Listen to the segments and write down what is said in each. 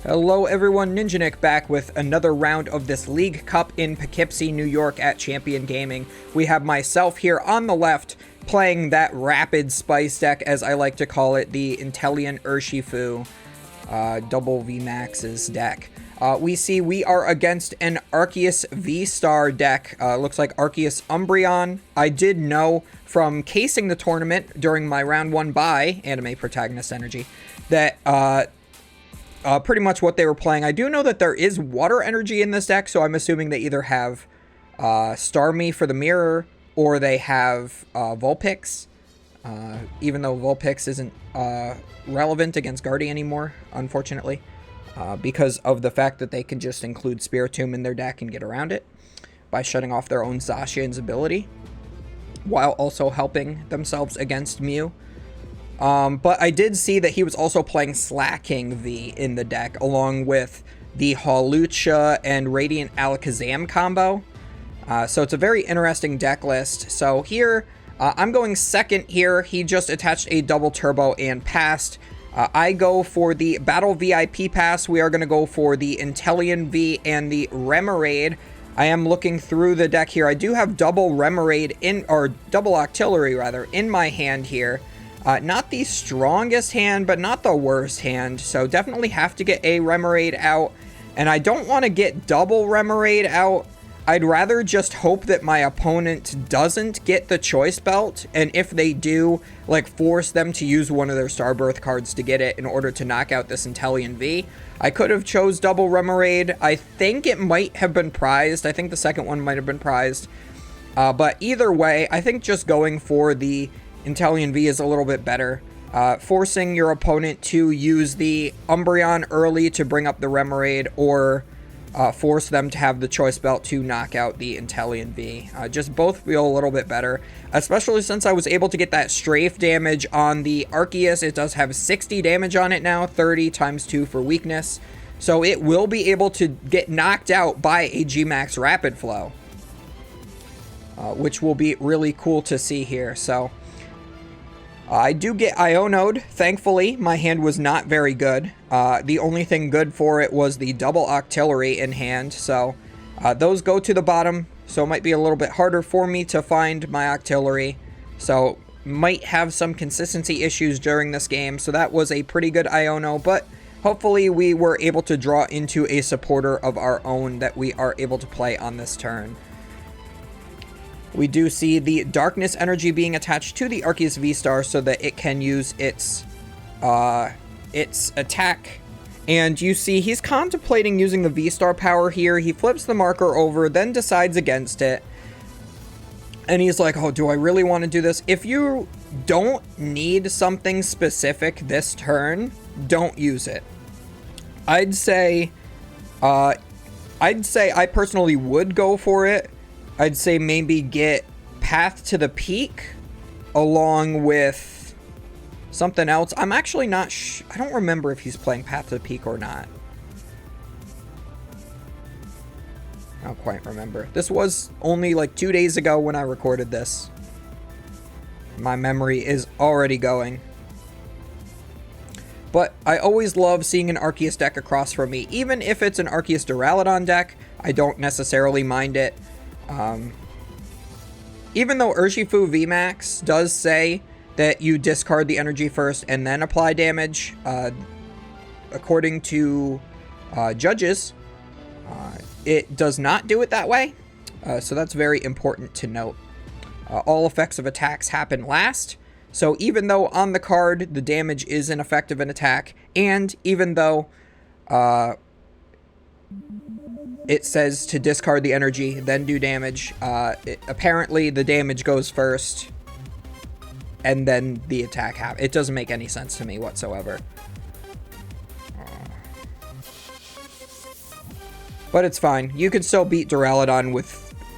Hello everyone, Ninja Nick back with another round of this League Cup in Poughkeepsie, New York at Champion Gaming. We have myself here on the left playing that Rapid Spice deck, as I like to call it, the Inteleon Urshifu double VMAX's deck. We see we are against an Arceus V-Star deck. Looks like Arceus Umbreon. I did know from casing the tournament during my round 1 bye, Anime Protagonist Energy, that pretty much what they were playing. I do know that there is water energy in this deck, so I'm assuming they either have Starmie for the mirror, or they have Vulpix, even though Vulpix isn't relevant against Guardy anymore, unfortunately, because of the fact that they can just include Spiritomb in their deck and get around it by shutting off their own Zacian's ability, while also helping themselves against Mew. But I did see that he was also playing Slaking V in the deck, along with the Hawlucha and Radiant Alakazam combo. So it's a very interesting deck list. So here, I'm going second here. He just attached a double turbo and passed. I go for the Battle VIP pass. We are going to go for the Inteleon V and the Remoraid. I am looking through the deck here. I do have double Remoraid in, or double Octillery rather, in my hand here. Not the strongest hand, but not the worst hand. So definitely have to get a Remoraid out. And I don't want to get double Remoraid out. I'd rather just hope that my opponent doesn't get the Choice Belt. And if they do, like, force them to use one of their Starbirth cards to get it in order to knock out this Inteleon V. I could have chose double Remoraid. I think it might have been prized. I think the second one might have been prized. But either way, I think just going for the Inteleon V is a little bit better. Forcing your opponent to use the Umbreon early to bring up the Remoraid, or force them to have the Choice Belt to knock out the Inteleon V. Just both feel a little bit better, especially since I was able to get that strafe damage on the Arceus. It does have 60 damage on it now, 30 times 2 for weakness. So it will be able to get knocked out by a G-Max Rapid Flow, which will be really cool to see here. So I do get Iono'd. Thankfully, my hand was not very good. The only thing good for it was the double Octillery in hand. So those go to the bottom. So it might be a little bit harder for me to find my Octillery. So might have some consistency issues during this game. So that was a pretty good Iono. But hopefully we were able to draw into a supporter of our own that we are able to play on this turn. We do see the Darkness energy being attached to the Arceus V-Star so that it can use its attack. And you see he's contemplating using the V-Star power here. He flips the marker over, then decides against it. And he's like, oh, do I really want to do this? If you don't need something specific this turn, don't use it. I'd say I personally would go for it. I'd say maybe get Path to the Peak along with something else. I'm actually not I don't remember if he's playing Path to the Peak or not. I don't quite remember. This was only like 2 days ago when I recorded this. My memory is already going. But I always love seeing an Arceus deck across from me. Even if it's an Arceus Duraludon deck, I don't necessarily mind it. Even though Urshifu VMAX does say that you discard the energy first and then apply damage, according to judges, it does not do it that way. So that's very important to note. All effects of attacks happen last. So even though on the card the damage is an effect of an attack, and even though it says to discard the energy, then do damage, apparently the damage goes first, and then the attack happens. It doesn't make any sense to me whatsoever. But it's fine. You could still beat Duraludon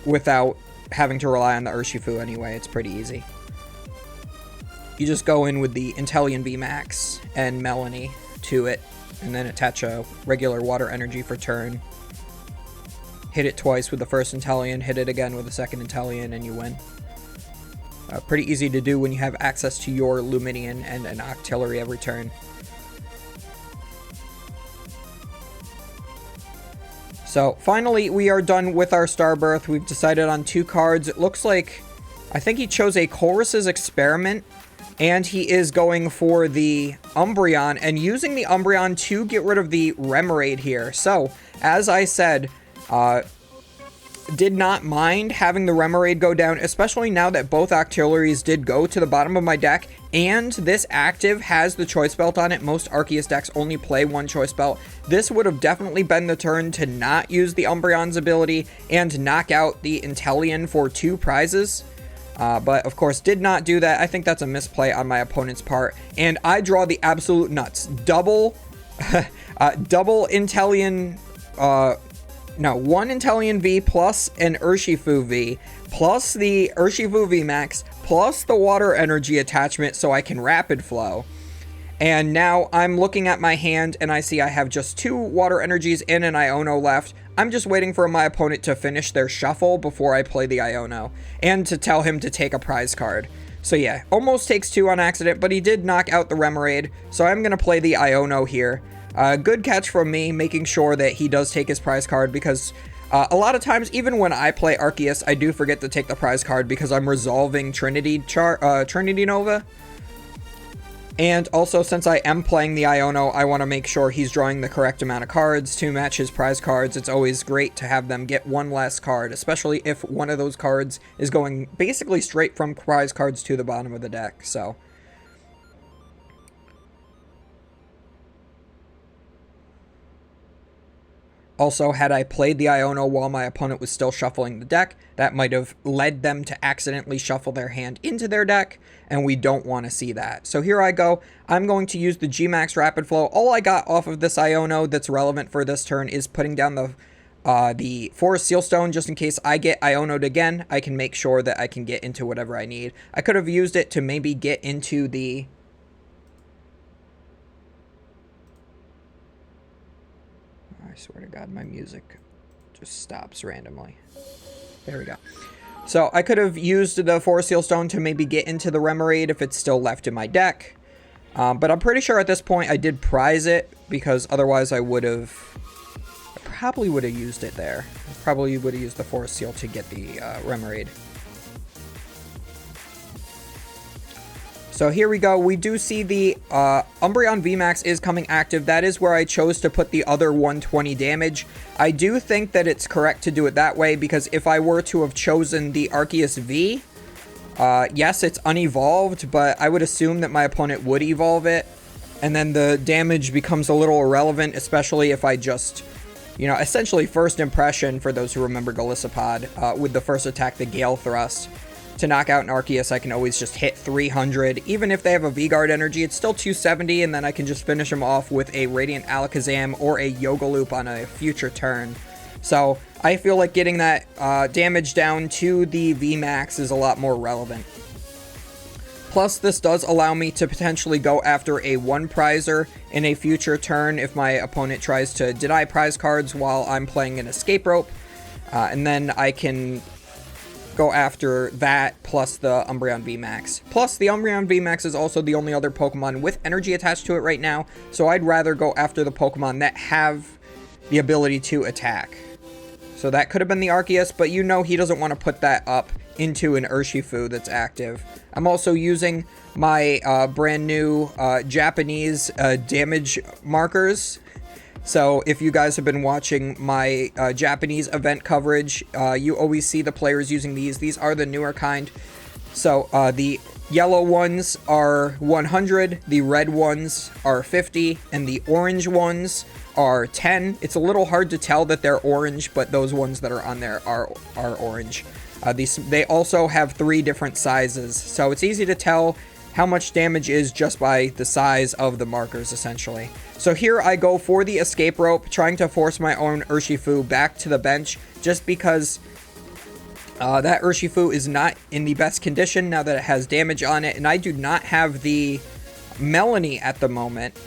without having to rely on the Urshifu anyway. It's pretty easy. You just go in with the Inteleon VMAX and Melanie to it, and then attach a regular water energy for turn. Hit it twice with the first Inteleon, hit it again with the second Inteleon, and you win. Pretty easy to do when you have access to your Lumineon and an Octillery every turn. So finally, we are done with our Starbirth. We've decided on 2 cards. It looks like, I think he chose a Chorus's Experiment, and he is going for the Umbreon and using the Umbreon to get rid of the Remoraid here. So, as I said, did not mind having the Remoraid go down, especially now that both Octilleries did go to the bottom of my deck, and this active has the Choice Belt on it. Most Arceus decks only play 1 Choice Belt. This would have definitely been the turn to not use the Umbreon's ability and knock out the Inteleon for 2 prizes. But of course did not do that. I think that's a misplay on my opponent's part, and I draw the absolute nuts. Double Inteleon, no, 1 Inteleon V plus an Urshifu V, plus the Urshifu V Max, plus the water energy attachment so I can rapid flow. And now I'm looking at my hand and I see I have just 2 water energies and an Iono left. I'm just waiting for my opponent to finish their shuffle before I play the Iono, and to tell him to take a prize card. So yeah, almost takes 2 on accident, but he did knock out the Remoraid, so I'm going to play the Iono here. Good catch from me, making sure that he does take his prize card, because a lot of times, even when I play Arceus, I do forget to take the prize card because I'm resolving Trinity Nova. And also, since I am playing the Iono, I want to make sure he's drawing the correct amount of cards to match his prize cards. It's always great to have them get 1 less card, especially if one of those cards is going basically straight from prize cards to the bottom of the deck. So also, had I played the Iono while my opponent was still shuffling the deck, that might have led them to accidentally shuffle their hand into their deck, and we don't want to see that. So here I go. I'm going to use the G-Max Rapid Flow. All I got off of this Iono that's relevant for this turn is putting down the Forest Sealstone, just in case I get Iono'd again. I can make sure that I can get into whatever I need. I could have used it to maybe get into the... I swear to God, my music just stops randomly. There we go. So I could have used the Forest Sealstone to maybe get into the Remoraid if it's still left in my deck. But I'm pretty sure at this point I did prize it, because otherwise I probably would have used it there. I probably would have used the Forest Seal to get the Remoraid. So here we go. We do see the Umbreon VMAX is coming active. That is where I chose to put the other 120 damage. I do think that it's correct to do it that way, because if I were to have chosen the Arceus V, yes, it's unevolved, but I would assume that my opponent would evolve it, and then the damage becomes a little irrelevant, especially if I just, you know, essentially first impression, for those who remember Golisopod, with the first attack, the Gale Thrust. To knock out an Arceus, I can always just hit 300. Even if they have a V-Guard energy, it's still 270, and then I can just finish them off with a Radiant Alakazam or a Yoga Loop on a future turn. So I feel like getting that damage down to the VMAX is a lot more relevant. Plus, this does allow me to potentially go after a 1-prizer in a future turn if my opponent tries to deny prize cards while I'm playing an Escape Rope. And then I can go after that plus the Umbreon VMAX. Plus, the Umbreon VMAX is also the only other Pokemon with energy attached to it right now, so I'd rather go after the Pokemon that have the ability to attack. So that could have been the Arceus, but you know he doesn't want to put that up into an Urshifu that's active. I'm also using my brand new Japanese damage markers. So if you guys have been watching my Japanese event coverage, you always see the players using these. These are the newer kind. So the yellow ones are 100, the red ones are 50, and the orange ones are 10. It's a little hard to tell that they're orange, but those ones that are on there are orange. They also have 3 different sizes, so it's easy to tell how much damage is just by the size of the markers, essentially. So here I go for the Escape Rope, trying to force my own Urshifu back to the bench, just because that Urshifu is not in the best condition now that it has damage on it, and I do not have the Melanie at the moment.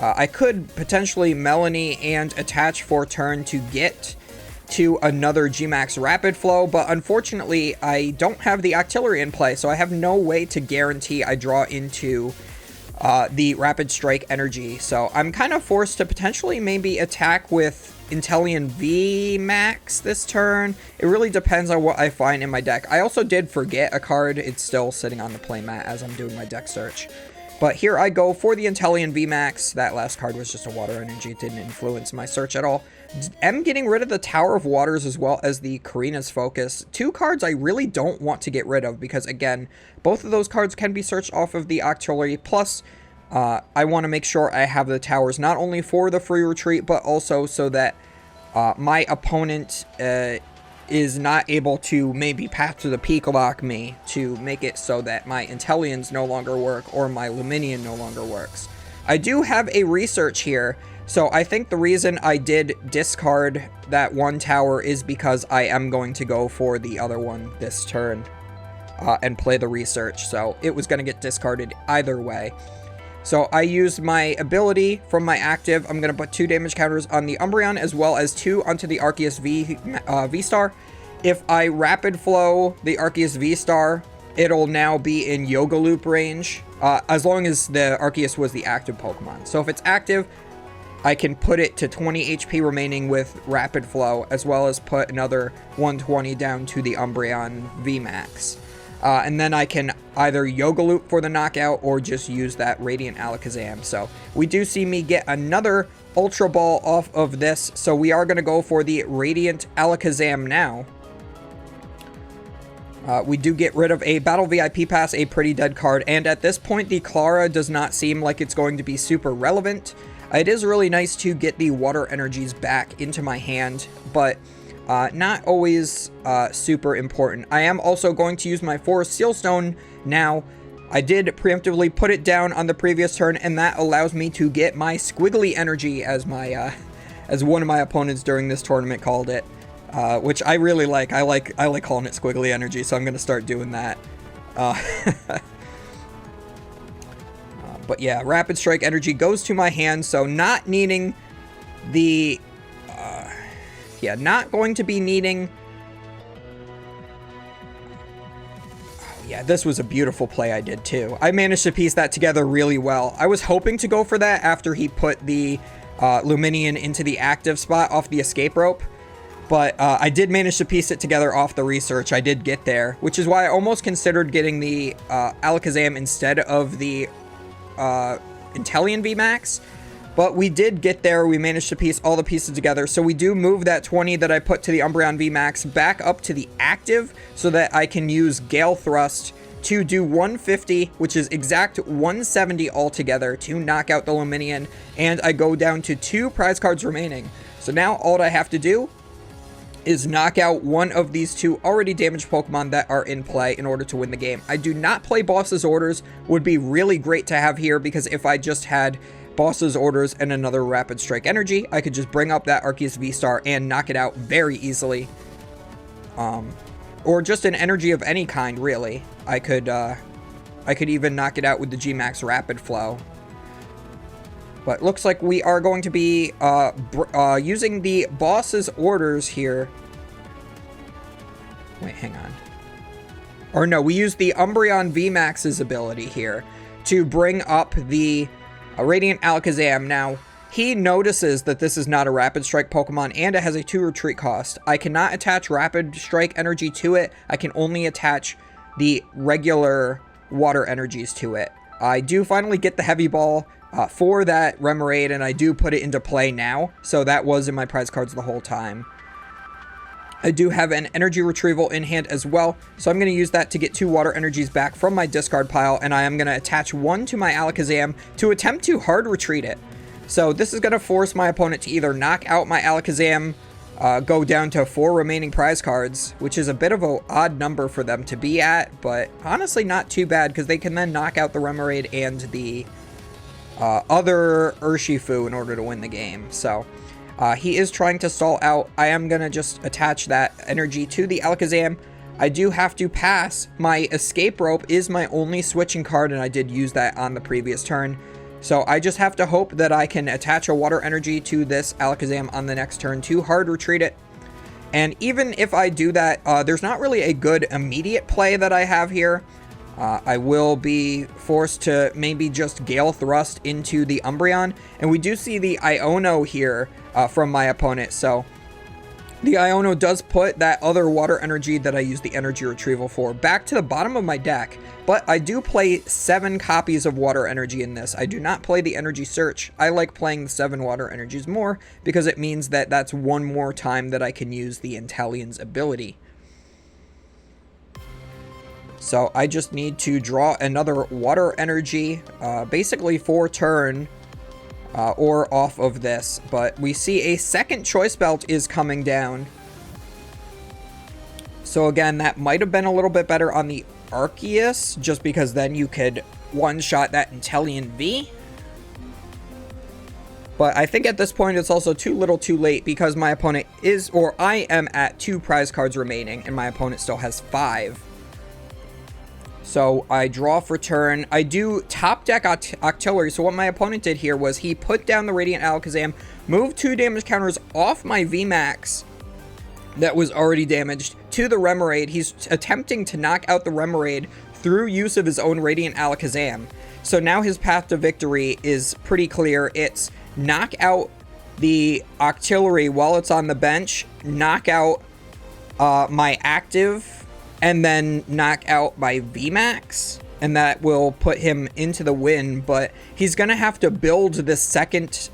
I could potentially Melanie and attach for turn to get to another G-Max Rapid Flow, but unfortunately I don't have the Octillery in play, so I have no way to guarantee I draw into the Rapid Strike energy. So I'm kind of forced to potentially maybe attack with Inteleon V Max this turn. It really depends on what I find in my deck. I also did forget a card. It's still sitting on the playmat as I'm doing my deck search. But here I go for the Inteleon V Max. That last card was just a water energy. It didn't influence my search at all. I'm getting rid of the Tower of Waters as well as the Karina's Focus. Two cards I really don't want to get rid of because, again, both of those cards can be searched off of the Octillery. Plus, I want to make sure I have the towers not only for the free retreat, but also so that my opponent is not able to maybe Path to the Peak lock me to make it so that my Inteleons no longer work or my Luminion no longer works. I do have a research here, so I think the reason I did discard that one tower is because I am going to go for the other one this turn and play the research, so it was going to get discarded either way. So I used my ability from my active. I'm going to put 2 damage counters on the Umbreon as well as 2 onto the Arceus V-Star. If I Rapid Flow the Arceus V-Star, it'll now be in Yoga Loop range, as long as the Arceus was the active Pokemon. So if it's active, I can put it to 20 HP remaining with Rapid Flow, as well as put another 120 down to the Umbreon VMAX. And then I can either Yoga Loop for the knockout or just use that Radiant Alakazam. So we do see me get another Ultra Ball off of this. So we are going to go for the Radiant Alakazam now. We do get rid of a Battle VIP Pass, a pretty dead card. And at this point, the Clara does not seem like it's going to be super relevant. It is really nice to get the water energies back into my hand, but not always super important. I am also going to use my Forest Sealstone now. I did preemptively put it down on the previous turn, and that allows me to get my Squiggly Energy, as my as one of my opponents during this tournament called it, which I really like. I like calling it Squiggly Energy, so I'm going to start doing that. But yeah, Rapid Strike Energy goes to my hand, so not needing the... yeah, not going to be needing... Oh, yeah, this was a beautiful play I did, too. I managed to piece that together really well. I was hoping to go for that after he put the Luminion into the active spot off the escape rope, but I did manage to piece it together off the research. I did get there, which is why I almost considered getting the Alakazam instead of the Inteleon VMAX, but we did get there. We managed to piece all the pieces together, so we do move that 20 that I put to the Umbreon VMAX back up to the active so that I can use Gale Thrust to do 150, which is exact 170 altogether to knock out the Luminion, and I go down to 2 prize cards remaining. So now all I have to do is knock out one of these 2 already damaged Pokemon that are in play in order to win the game. I do not play Boss's Orders. Would be really great to have here, because if I just had Boss's Orders and another Rapid Strike Energy, I could just bring up that Arceus V-Star and knock it out very easily. Or just an energy of any kind, really. I could even knock it out with the G-Max Rapid Flow. But looks like we are going to be using the Boss's Orders here. Wait, hang on. Or no, we use the Umbreon VMAX's ability here to bring up the Radiant Alakazam. Now, he notices that this is not a Rapid Strike Pokemon, and it has a 2 retreat cost. I cannot attach Rapid Strike Energy to it. I can only attach the regular water energies to it. I do finally get the Heavy Ball for that Remoraid, and I do put it into play now, so that was in my prize cards the whole time. I do have an energy retrieval in hand as well, so I'm going to use that to get 2 water energies back from my discard pile, and I am going to attach 1 to my Alakazam to attempt to hard retreat it. So this is going to force my opponent to either knock out my Alakazam, go down to 4 remaining prize cards, which is a bit of an odd number for them to be at, but honestly not too bad, because they can then knock out the Remoraid and the other Urshifu in order to win the game. So he is trying to stall out. I am going to just attach that energy to the Alakazam. I do have to pass. My Escape Rope is my only switching card, and I did use that on the previous turn. So I just have to hope that I can attach a water energy to this Alakazam on the next turn to hard retreat it. And even if I do that, there's not really a good immediate play that I have here. I will be forced to maybe just Gale Thrust into the Umbreon. And we do see the Iono here from my opponent. So the Iono does put that other water energy that I use the energy retrieval for back to the bottom of my deck. But I do play 7 copies of water energy in this. I do not play the energy search. I like playing the 7 water energies more because it means that that's one more time that I can use the Inteleon's ability. So I just need to draw another water energy, basically for turn or off of this. But we see a second choice belt is coming down. So again, that might have been a little bit better on the Arceus, just because then you could one-shot that Inteleon V. But I think at this point it's also too little too late because my opponent is, or I am at 2 prize cards remaining and my opponent still has 5. So I draw for turn. I do top deck Octillery. So what my opponent did here was he put down the Radiant Alakazam, moved 2 damage counters off my VMAX that was already damaged to the Remoraid. He's attempting to knock out the Remoraid through use of his own Radiant Alakazam. So now his path to victory is pretty clear. It's knock out the Octillery while it's on the bench, knock out my active, and then knock out my VMAX, and that will put him into the win. But he's going to have to build the second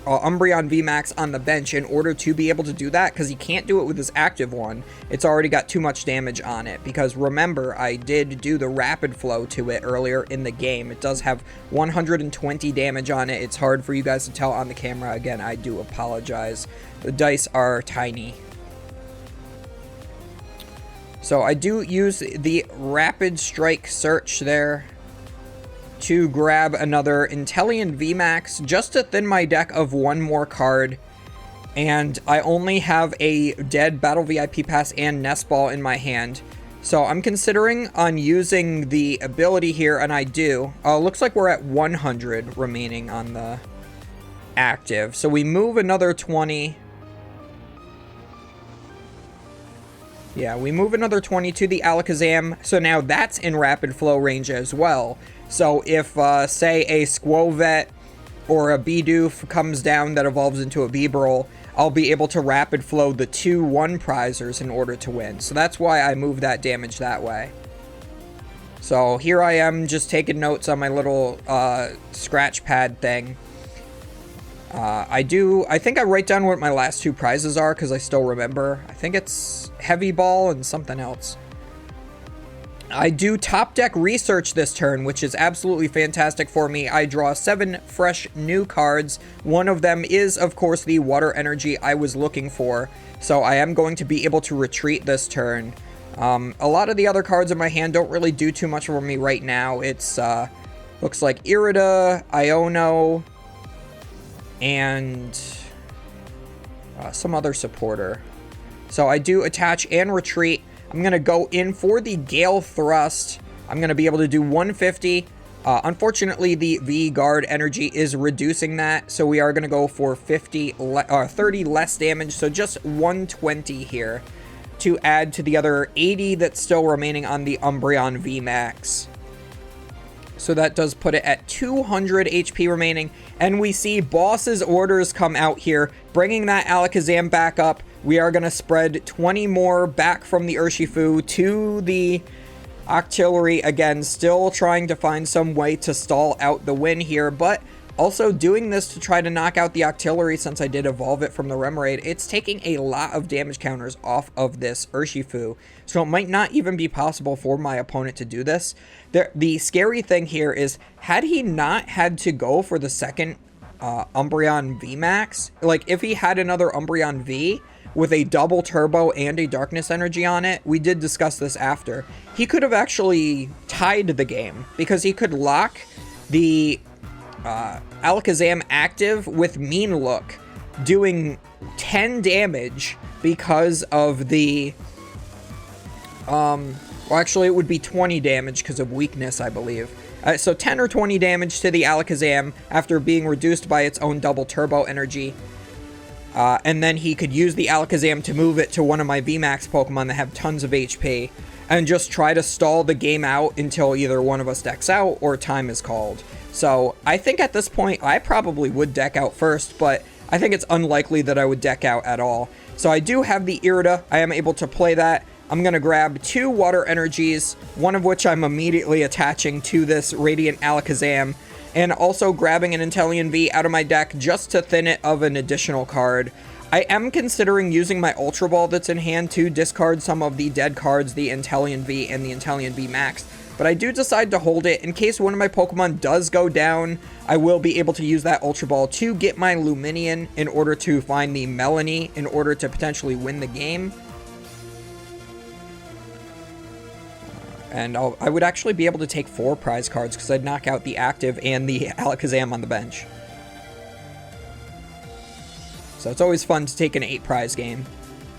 Umbreon VMAX on the bench in order to be able to do that, because he can't do it with his active one. It's already got too much damage on it, because remember, I did do the rapid flow to it earlier in the game. It does have 120 damage on it. It's hard for you guys to tell on the camera. Again, I do apologize. The dice are tiny. So I do use the Rapid Strike Search there to grab another Inteleon VMAX just to thin my deck of 1 more card. And I only have a dead Battle VIP Pass and Nest Ball in my hand. So I'm considering on using the ability here, and I do. Looks like we're at 100 remaining on the active. So we move another 20. Yeah, we move another 20 to the Alakazam, so now that's in rapid flow range as well. So if, say, a Squovet or a Bidoof comes down that evolves into a Bibarel, I'll be able to rapid flow the 2 1-prizers in order to win. So that's why I move that damage that way. So here I am just taking notes on my little scratch pad thing. I think I write down what my last 2 prizes are because I still remember. I think it's Heavy Ball and something else. I do top deck research this turn, which is absolutely fantastic for me. I draw 7 fresh new cards. One of them is, of course, the water energy I was looking for. So I am going to be able to retreat this turn. A lot of the other cards in my hand don't really do too much for me right now. It's looks like Irida, Iono, and some other supporter. So I do attach and retreat. I'm going to go in for the Gale Thrust. I'm going to be able to do 150. Unfortunately, the V-Guard energy is reducing that, so we are going to go for 30 less damage, so just 120 here to add to the other 80 that's still remaining on the Umbreon VMAX. So that does put it at 200 HP remaining, and we see Boss's Orders come out here, bringing that Alakazam back up. We are going to spread 20 more back from the Urshifu to the Octillery. Again, still trying to find some way to stall out the win here, but also doing this to try to knock out the Octillery since I did evolve it from the Remoraid. It's taking a lot of damage counters off of this Urshifu, so it might not even be possible for my opponent to do this. The scary thing here is, had he not had to go for the second Umbreon VMAX, like if he had another Umbreon V with a double turbo and a darkness energy on it, we did discuss this after, he could have actually tied the game because he could lock the Alakazam active with Mean Look, doing 10 damage because of the well, actually it would be 20 damage because of weakness, I believe. So 10 or 20 damage to the Alakazam after being reduced by its own double turbo energy. And then he could use the Alakazam to move it to one of my VMAX Pokemon that have tons of HP. and just try to stall the game out until either one of us decks out or time is called. So I think at this point I probably would deck out first, but I think it's unlikely that I would deck out at all. So I do have the Irida. I am able to play that. I'm going to grab 2 water energies, one of which I'm immediately attaching to this Radiant Alakazam, and also grabbing an Inteleon V out of my deck just to thin it of an additional card. I am considering using my Ultra Ball that's in hand to discard some of the dead cards, the Inteleon V and the Inteleon V Max, but I do decide to hold it in case one of my Pokemon does go down. I will be able to use that Ultra Ball to get my Luminion in order to find the Melanie in order to potentially win the game. And I would actually be able to take 4 prize cards because I'd knock out the active and the Alakazam on the bench. So it's always fun to take an 8 prize game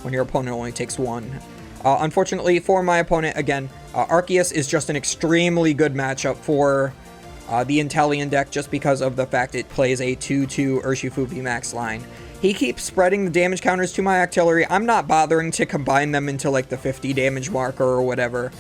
when your opponent only takes 1. Unfortunately for my opponent, again, Arceus is just an extremely good matchup for the Inteleon deck just because of the fact it plays a 2-2 Urshifu VMAX line. He keeps spreading the damage counters to my Octillery. I'm not bothering to combine them into like the 50 damage marker or whatever.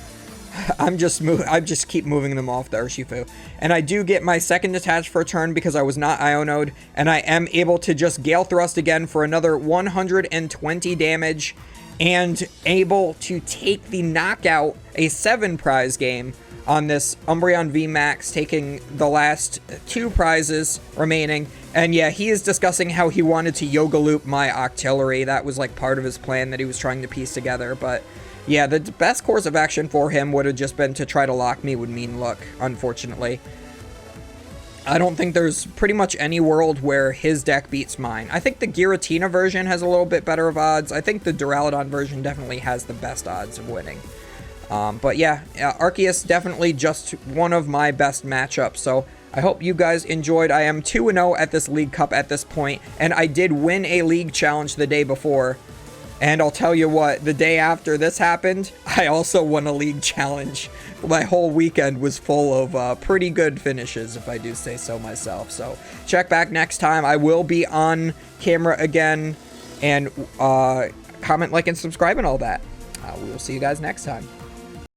I just keep moving them off the Urshifu. And I do get my second attach for a turn because I was not Ionoed, and I am able to just Gale Thrust again for another 120 damage, and able to take the knockout, a 7 prize game on this Umbreon VMAX, taking the last 2 prizes remaining. And yeah, he is discussing how he wanted to Yoga Loop my Octillery. That was like part of his plan that he was trying to piece together, but yeah, the best course of action for him would have just been to try to lock me with Mean Look, unfortunately. I don't think there's pretty much any world where his deck beats mine. I think the Giratina version has a little bit better of odds. I think the Duraludon version definitely has the best odds of winning. But yeah, Arceus definitely just one of my best matchups, so I hope you guys enjoyed. I am 2-0 at this League Cup at this point, and I did win a League Challenge the day before. And I'll tell you what, the day after this happened, I also won a League Challenge. My whole weekend was full of pretty good finishes, if I do say so myself. So check back next time. I will be on camera again. And comment, like, and subscribe and all that. We will see you guys next time.